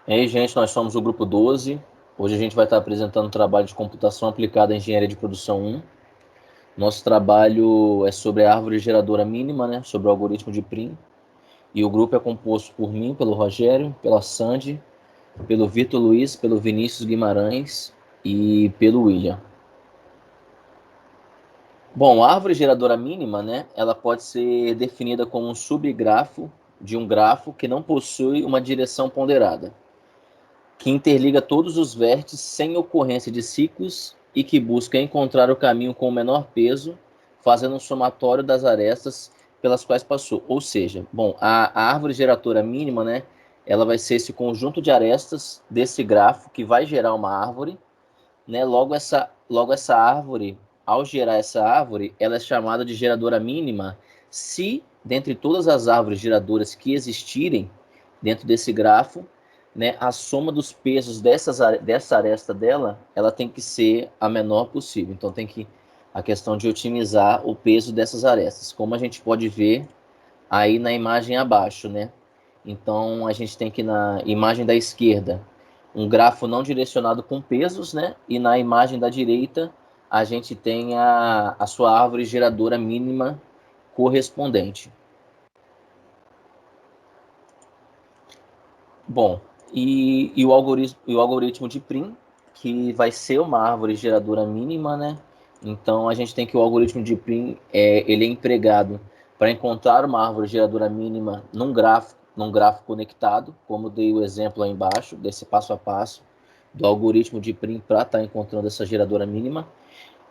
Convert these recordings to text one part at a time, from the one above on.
E aí, gente, nós somos o grupo 12. Hoje a gente vai estar apresentando o trabalho de computação aplicada à engenharia de produção 1. Nosso trabalho é sobre a árvore geradora mínima, né, sobre o algoritmo de Prim. E o grupo é composto por mim, pelo Rogério, pela Sandy, pelo Vitor Luiz, pelo Vinícius Guimarães e pelo William. Bom, a árvore geradora mínima, né, ela pode ser definida como um subgrafo de um grafo que não possui uma direção ponderada, que interliga todos os vértices sem ocorrência de ciclos e que busca encontrar o caminho com o menor peso, fazendo um somatório das arestas pelas quais passou. Ou seja, bom, a árvore geratora mínima, né, ela vai ser esse conjunto de arestas desse grafo que vai gerar uma árvore, né? Logo essa árvore, ao gerar essa árvore, ela é chamada de geradora mínima se, dentre todas as árvores geradoras que existirem dentro desse grafo, né, a soma dos pesos dessa aresta dela, ela tem que ser a menor possível. Então tem que a questão de otimizar o peso dessas arestas, como a gente pode ver aí na imagem abaixo, né? Então a gente tem que na imagem da esquerda um grafo não direcionado com pesos, né? E na imagem da direita a gente tem a sua árvore geradora mínima correspondente. Bom, e o algoritmo de Prim, que vai ser uma árvore geradora mínima, né? Então a gente tem que o algoritmo de Prim ele é empregado para encontrar uma árvore geradora mínima num grafo conectado, como dei o exemplo aí embaixo, desse passo a passo do algoritmo de Prim para estar encontrando essa geradora mínima.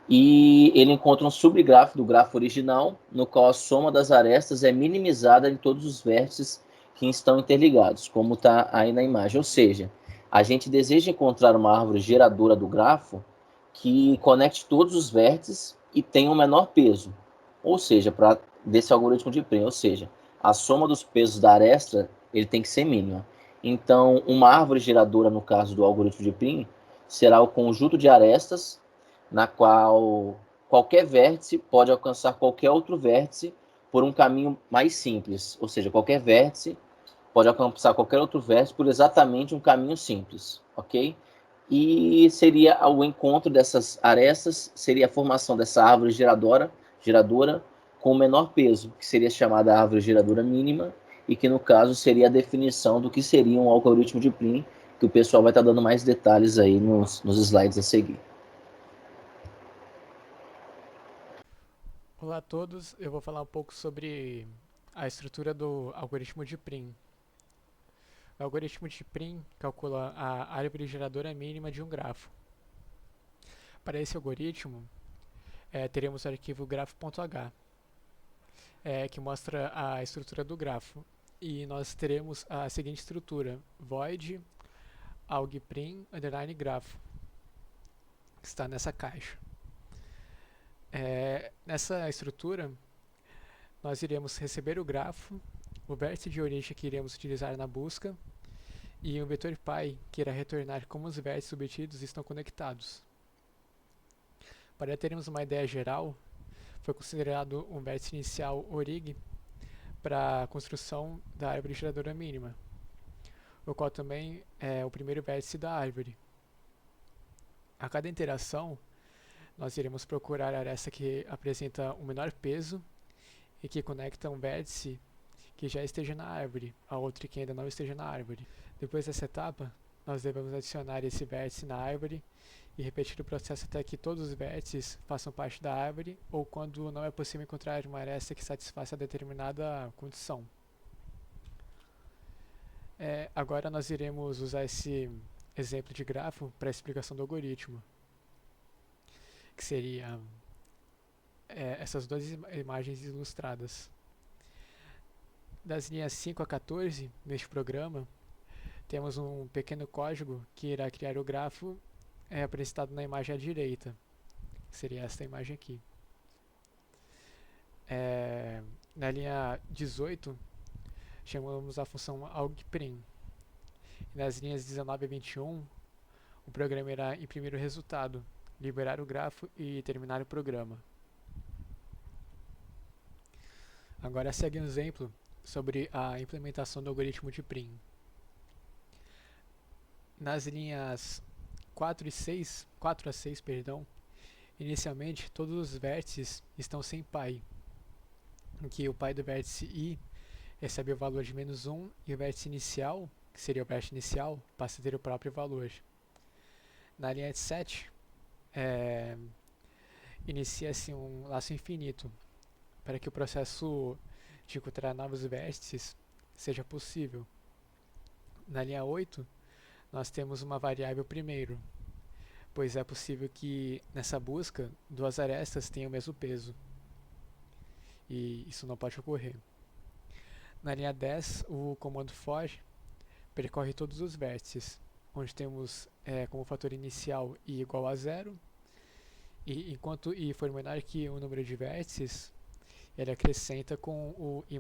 E ele encontra um subgrafo do grafo original, no qual a soma das arestas é minimizada em todos os vértices que estão interligados, como está aí na imagem. Ou seja, a gente deseja encontrar uma árvore geradora do grafo que conecte todos os vértices e tenha um menor peso, ou seja, desse algoritmo de Prim, ou seja, a soma dos pesos da aresta ele tem que ser mínima. Então, uma árvore geradora, no caso do algoritmo de Prim, será o conjunto de arestas na qual qualquer vértice pode alcançar qualquer outro vértice por um caminho mais simples, ou seja, qualquer vértice pode alcançar qualquer outro vértice por exatamente um caminho simples, ok? E seria o encontro dessas arestas, seria a formação dessa árvore geradora com o menor peso, que seria chamada árvore geradora mínima, e que no caso seria a definição do que seria um algoritmo de Prim, que o pessoal vai estar dando mais detalhes aí nos slides a seguir. Olá a todos, eu vou falar um pouco sobre a estrutura do algoritmo de Prim. O algoritmo de Prim calcula a árvore geradora mínima de um grafo. Para esse algoritmo, teremos o arquivo grafo.h, que mostra a estrutura do grafo. E nós teremos a seguinte estrutura: void algprim underline grafo, que está nessa caixa. Nessa estrutura, nós iremos receber o grafo, o vértice de origem que iremos utilizar na busca e um vetor pi que irá retornar como os vértices obtidos estão conectados. Para termos uma ideia geral, foi considerado um vértice inicial orig para a construção da árvore geradora mínima, o qual também é o primeiro vértice da árvore. A cada interação, nós iremos procurar a aresta que apresenta um menor peso e que conecta um vértice que já esteja na árvore a outro que ainda não esteja na árvore. Depois dessa etapa, nós devemos adicionar esse vértice na árvore e repetir o processo até que todos os vértices façam parte da árvore ou quando não é possível encontrar uma aresta que satisfaça determinada condição. Agora nós iremos usar esse exemplo de grafo para a explicação do algoritmo, que seria essas duas imagens ilustradas. Das linhas 5 a 14 neste programa, temos um pequeno código que irá criar o grafo apresentado na imagem à direita, que seria esta imagem aqui. Na linha 18, chamamos a função algprim. Nas linhas 19 a 21, o programa irá imprimir o resultado, liberar o grafo e terminar o programa. Agora segue um exemplo sobre a implementação do algoritmo de Prim. Nas linhas 4 a 6, perdão, inicialmente todos os vértices estão sem pai, em que o pai do vértice I recebe o valor de -1 e o vértice inicial, que seria o vértice inicial, passa a ter o próprio valor. Na linha 7, inicia-se um laço infinito para que o processo de encontrar novos vértices seja possível. Na linha 8, nós temos uma variável primeiro, pois é possível que nessa busca duas arestas tenham o mesmo peso, e isso não pode ocorrer. Na linha 10, o comando for percorre todos os vértices, onde temos como fator inicial i igual a 0, e enquanto i for menor que o número de vértices, ele acrescenta com o i++.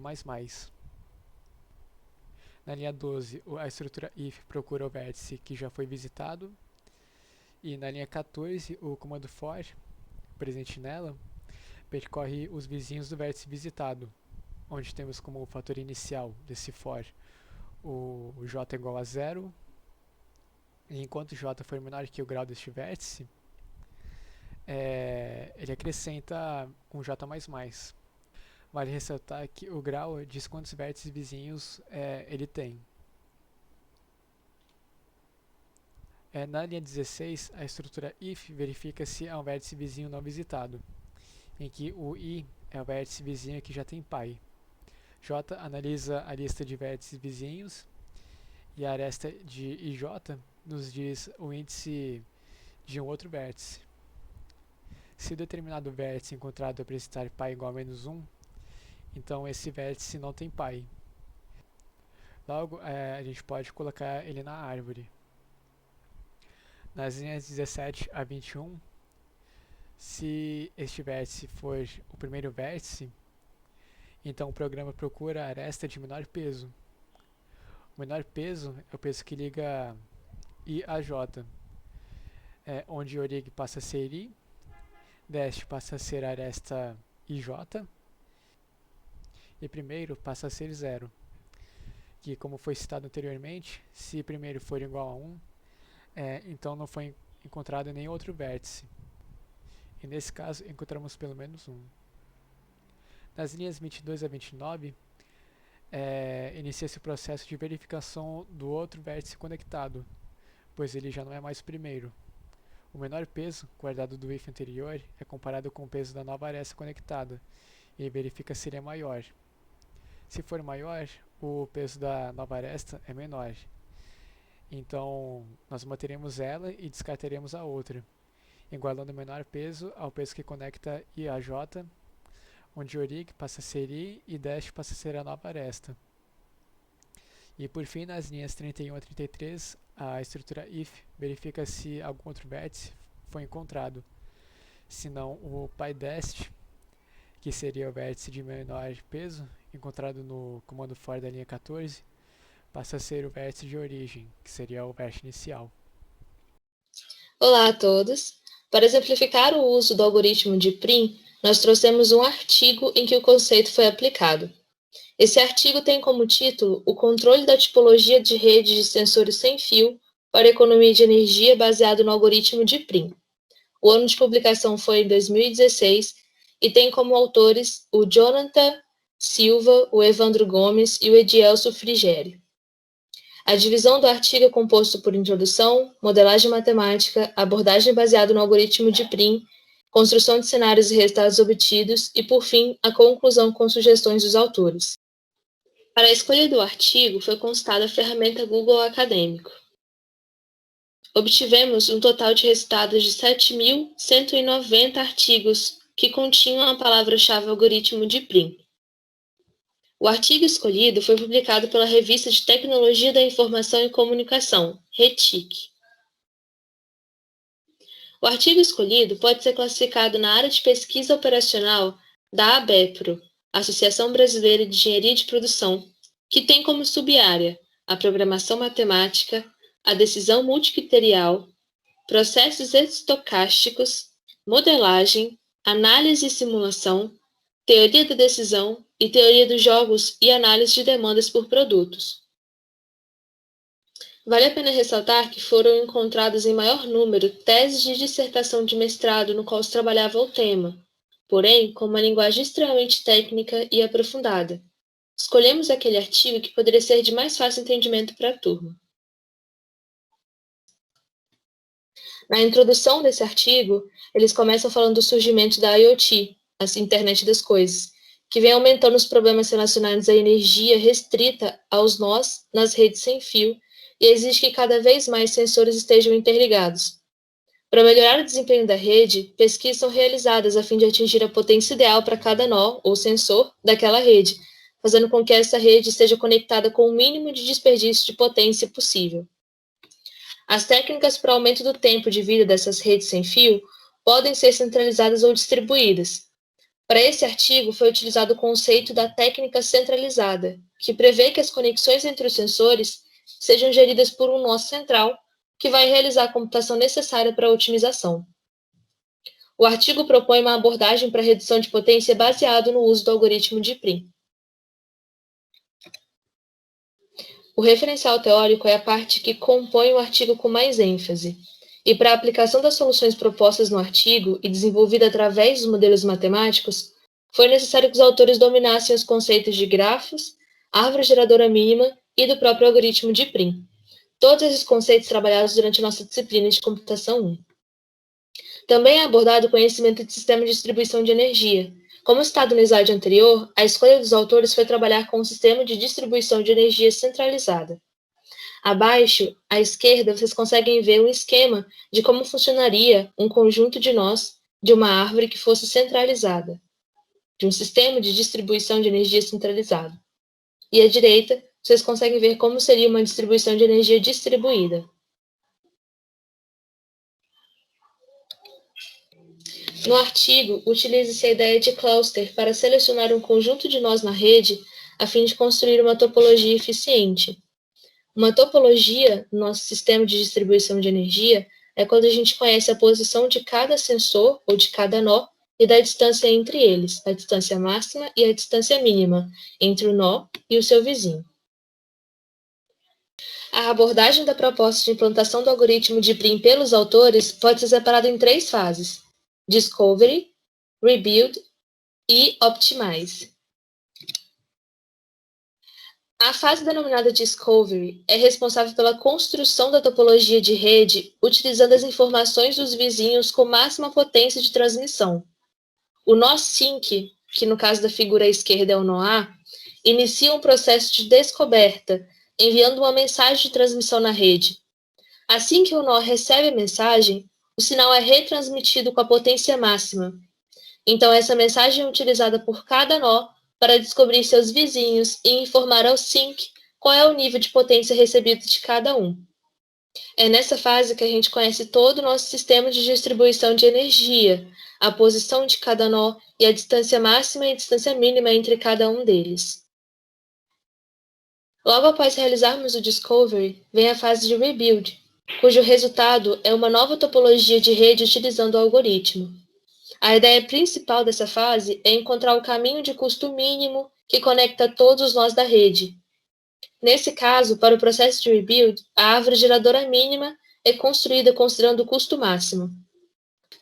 Na linha 12, a estrutura if procura o vértice que já foi visitado, e na linha 14, o comando for, presente nela, percorre os vizinhos do vértice visitado, onde temos como fator inicial desse for o j igual a 0, e enquanto j for menor que o grau deste vértice, ele acrescenta um j++. Vale ressaltar que o grau diz quantos vértices vizinhos ele tem. Na linha 16, a estrutura if verifica se há um vértice vizinho não visitado, em que o i é o vértice vizinho que já tem pai. J analisa a lista de vértices vizinhos e a aresta de ij nos diz o índice de um outro vértice. Se o determinado vértice encontrado apresentar pai igual a -1, então esse vértice não tem pai. Logo, a gente pode colocar ele na árvore. Nas linhas 17 a 21, se este vértice for o primeiro vértice, então o programa procura a aresta de menor peso. O menor peso é o peso que liga I a J, onde orig passa a ser I, dest passa a ser a aresta IJ, e primeiro passa a ser 0, que, como foi citado anteriormente, se primeiro for igual a 1, então não foi encontrado nenhum outro vértice, e nesse caso encontramos pelo menos um. Nas linhas 22 a 29, inicia-se o processo de verificação do outro vértice conectado, pois ele já não é mais o primeiro. O menor peso, guardado do if anterior, é comparado com o peso da nova aresta conectada, e verifica se ele é maior. Se for maior, o peso da nova aresta é menor. Então, nós manteremos ela e descartaremos a outra, igualando o menor peso ao peso que conecta I a J, onde orig passa a ser I e dest passa a ser a nova aresta. E por fim, nas linhas 31 a 33, a estrutura if verifica se algum outro vértice foi encontrado. Se não, o pai dest, que seria o vértice de menor peso, encontrado no comando for da linha 14, passa a ser o vértice de origem, que seria o vértice inicial. Olá a todos! Para exemplificar o uso do algoritmo de Prim, nós trouxemos um artigo em que o conceito foi aplicado. Esse artigo tem como título o controle da tipologia de redes de sensores sem fio para economia de energia baseado no algoritmo de Prim. O ano de publicação foi em 2016 e tem como autores o Jonathan Silva, o Evandro Gomes e o Edielso Frigério. A divisão do artigo é composto por introdução, modelagem matemática, abordagem baseada no algoritmo de Prim, construção de cenários e resultados obtidos e, por fim, a conclusão com sugestões dos autores. Para a escolha do artigo, foi consultada a ferramenta Google Acadêmico. Obtivemos um total de resultados de 7.190 artigos que continham a palavra-chave algoritmo de Prim. O artigo escolhido foi publicado pela Revista de Tecnologia da Informação e Comunicação, RETIC. O artigo escolhido pode ser classificado na área de pesquisa operacional da ABEPRO, Associação Brasileira de Engenharia de Produção, que tem como subárea a programação matemática, a decisão multicriterial, processos estocásticos, modelagem, análise e simulação, teoria da decisão e teoria dos jogos e análise de demandas por produtos. Vale a pena ressaltar que foram encontradas em maior número teses de dissertação de mestrado no qual se trabalhava o tema, porém com uma linguagem extremamente técnica e aprofundada. Escolhemos aquele artigo que poderia ser de mais fácil entendimento para a turma. Na introdução desse artigo, eles começam falando do surgimento da IoT, a Internet das Coisas, que vem aumentando os problemas relacionados à energia restrita aos nós nas redes sem fio e exige que cada vez mais sensores estejam interligados. Para melhorar o desempenho da rede, pesquisas são realizadas a fim de atingir a potência ideal para cada nó ou sensor daquela rede, fazendo com que essa rede esteja conectada com o mínimo de desperdício de potência possível. As técnicas para aumento do tempo de vida dessas redes sem fio podem ser centralizadas ou distribuídas. Para esse artigo, foi utilizado o conceito da técnica centralizada, que prevê que as conexões entre os sensores sejam geridas por um nó central, que vai realizar a computação necessária para a otimização. O artigo propõe uma abordagem para redução de potência baseado no uso do algoritmo de Prim. O referencial teórico é a parte que compõe o artigo com mais ênfase, e para a aplicação das soluções propostas no artigo e desenvolvida através dos modelos matemáticos, foi necessário que os autores dominassem os conceitos de grafos, árvore geradora mínima e do próprio algoritmo de Prim. Todos esses conceitos trabalhados durante a nossa disciplina de computação 1. Também é abordado o conhecimento de sistema de distribuição de energia. Como citado no slide anterior, a escolha dos autores foi trabalhar com um sistema de distribuição de energia centralizada. Abaixo, à esquerda, vocês conseguem ver um esquema de como funcionaria um conjunto de nós de uma árvore que fosse centralizada, de um sistema de distribuição de energia centralizado. E à direita, vocês conseguem ver como seria uma distribuição de energia distribuída. No artigo, utiliza-se a ideia de cluster para selecionar um conjunto de nós na rede a fim de construir uma topologia eficiente. Uma topologia no nosso sistema de distribuição de energia é quando a gente conhece a posição de cada sensor ou de cada nó e da distância entre eles, a distância máxima e a distância mínima entre o nó e o seu vizinho. A abordagem da proposta de implantação do algoritmo de Prim pelos autores pode ser separada em 3 fases: Discovery, Rebuild e Optimize. A fase denominada Discovery é responsável pela construção da topologia de rede utilizando as informações dos vizinhos com máxima potência de transmissão. O nó sync, que no caso da figura à esquerda é o nó A, inicia um processo de descoberta, enviando uma mensagem de transmissão na rede. Assim que o nó recebe a mensagem, o sinal é retransmitido com a potência máxima. Então, essa mensagem é utilizada por cada nó para descobrir seus vizinhos e informar ao sync qual é o nível de potência recebido de cada um. É nessa fase que a gente conhece todo o nosso sistema de distribuição de energia, a posição de cada nó e a distância máxima e a distância mínima entre cada um deles. Logo após realizarmos o Discovery, vem a fase de Rebuild, cujo resultado é uma nova topologia de rede utilizando o algoritmo. A ideia principal dessa fase é encontrar o caminho de custo mínimo que conecta todos os nós da rede. Nesse caso, para o processo de rebuild, a árvore geradora mínima é construída considerando o custo máximo.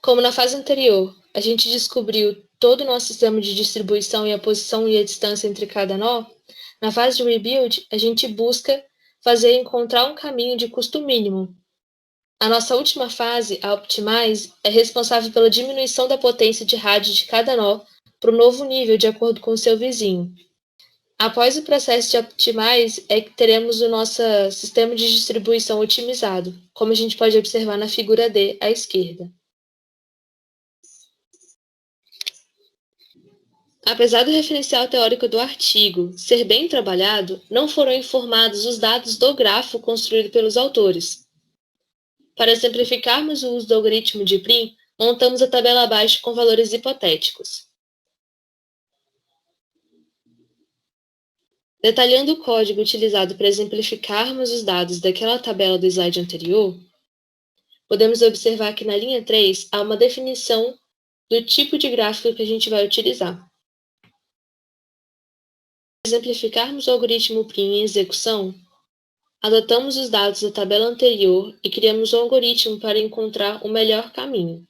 Como na fase anterior, a gente descobriu todo o nosso sistema de distribuição e a posição e a distância entre cada nó, na fase de rebuild, a gente busca encontrar um caminho de custo mínimo. A nossa última fase, a Optimize, é responsável pela diminuição da potência de rádio de cada nó para o novo nível de acordo com o seu vizinho. Após o processo de Optimize, é que teremos o nosso sistema de distribuição otimizado, como a gente pode observar na figura D à esquerda. Apesar do referencial teórico do artigo ser bem trabalhado, não foram informados os dados do grafo construído pelos autores. Para simplificarmos o uso do algoritmo de Prim, montamos a tabela abaixo com valores hipotéticos. Detalhando o código utilizado para exemplificarmos os dados daquela tabela do slide anterior, podemos observar que na linha 3 há uma definição do tipo de gráfico que a gente vai utilizar. Para exemplificarmos o algoritmo Prim em execução, adotamos os dados da tabela anterior e criamos um algoritmo para encontrar o melhor caminho.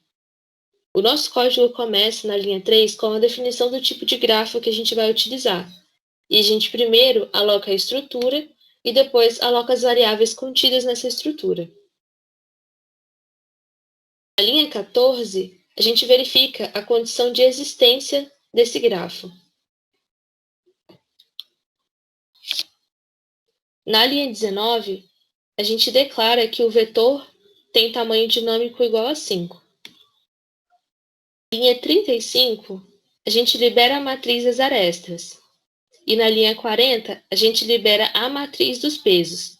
O nosso código começa na linha 3 com a definição do tipo de grafo que a gente vai utilizar. E a gente primeiro aloca a estrutura e depois aloca as variáveis contidas nessa estrutura. Na linha 14, a gente verifica a condição de existência desse grafo. Na linha 19, a gente declara que o vetor tem tamanho dinâmico igual a 5. Na linha 35, a gente libera a matriz das arestas. E na linha 40, a gente libera a matriz dos pesos.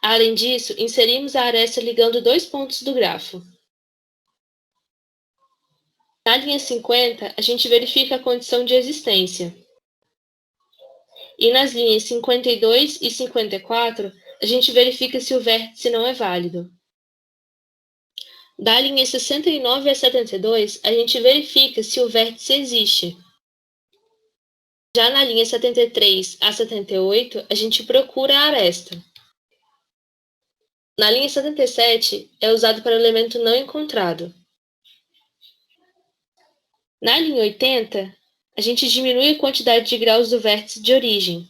Além disso, inserimos a aresta ligando dois pontos do grafo. Na linha 50, a gente verifica a condição de existência. E nas linhas 52 e 54, a gente verifica se o vértice não é válido. Da linha 69 a 72, a gente verifica se o vértice existe. Já na linha 73 a 78, a gente procura a aresta. Na linha 77, é usado para o elemento não encontrado. Na linha 80, a gente diminui a quantidade de graus do vértice de origem.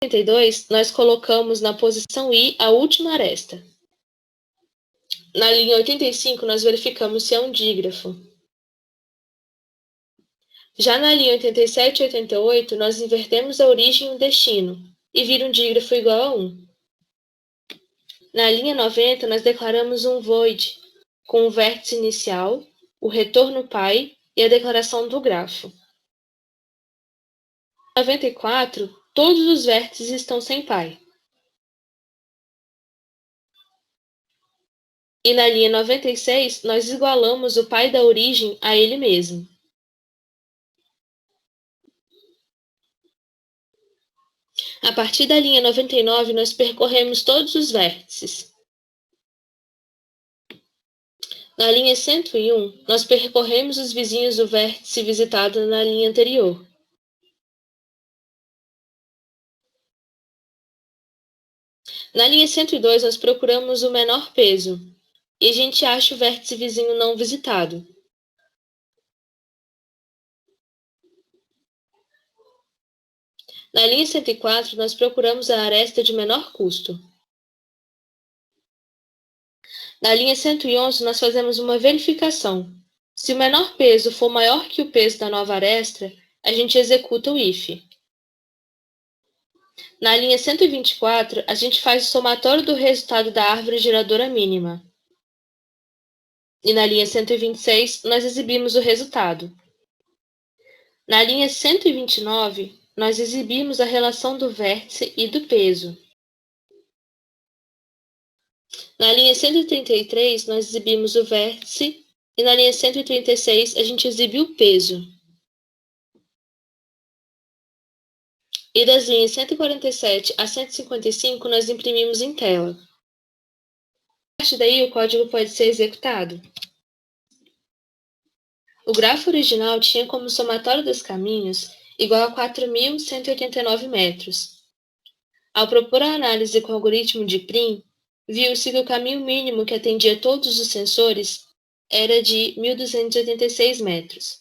Na 82, nós colocamos na posição I a última aresta. Na linha 85, nós verificamos se é um dígrafo. Já na linha 87 e 88, nós invertemos a origem e o destino, e vira um dígrafo igual a 1. Na linha 90, nós declaramos um void, com o vértice inicial, o retorno π e a declaração do grafo. Na 94, todos os vértices estão sem π. E na linha 96, nós igualamos o π da origem a ele mesmo. A partir da linha 99, nós percorremos todos os vértices. Na linha 101, nós percorremos os vizinhos do vértice visitado na linha anterior. Na linha 102, nós procuramos o menor peso, e a gente acha o vértice vizinho não visitado. Na linha 104, nós procuramos a aresta de menor custo. Na linha 111, nós fazemos uma verificação. Se o menor peso for maior que o peso da nova aresta, a gente executa o if. Na linha 124, a gente faz o somatório do resultado da árvore geradora mínima. E na linha 126, nós exibimos o resultado. Na linha 129, nós exibimos a relação do vértice e do peso. Na linha 133, nós exibimos o vértice, e na linha 136, a gente exibe o peso. E das linhas 147 a 155, nós imprimimos em tela. A partir daí, o código pode ser executado. O grafo original tinha como somatório dos caminhos igual a 4.189 metros. Ao propor a análise com o algoritmo de Prim, viu-se que o caminho mínimo que atendia todos os sensores era de 1.286 metros.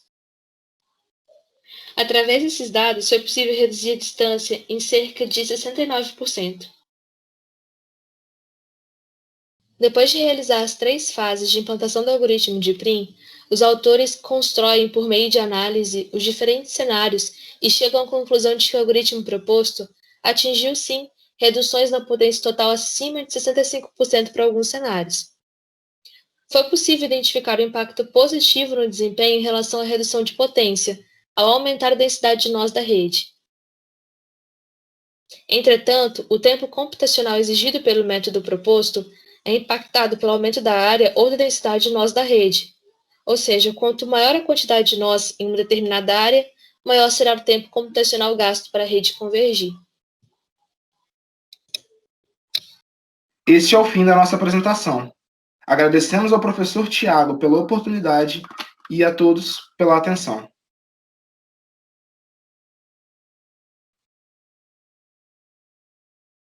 Através desses dados, foi possível reduzir a distância em cerca de 69%. Depois de realizar as 3 fases de implantação do algoritmo de Prim, os autores constroem, por meio de análise, os diferentes cenários e chegam à conclusão de que o algoritmo proposto atingiu, sim, reduções na potência total acima de 65% para alguns cenários. Foi possível identificar o impacto positivo no desempenho em relação à redução de potência, ao aumentar a densidade de nós da rede. Entretanto, o tempo computacional exigido pelo método proposto é impactado pelo aumento da área ou da densidade de nós da rede. Ou seja, quanto maior a quantidade de nós em uma determinada área, maior será o tempo computacional gasto para a rede convergir. Este é o fim da nossa apresentação. Agradecemos ao professor Tiago pela oportunidade e a todos pela atenção.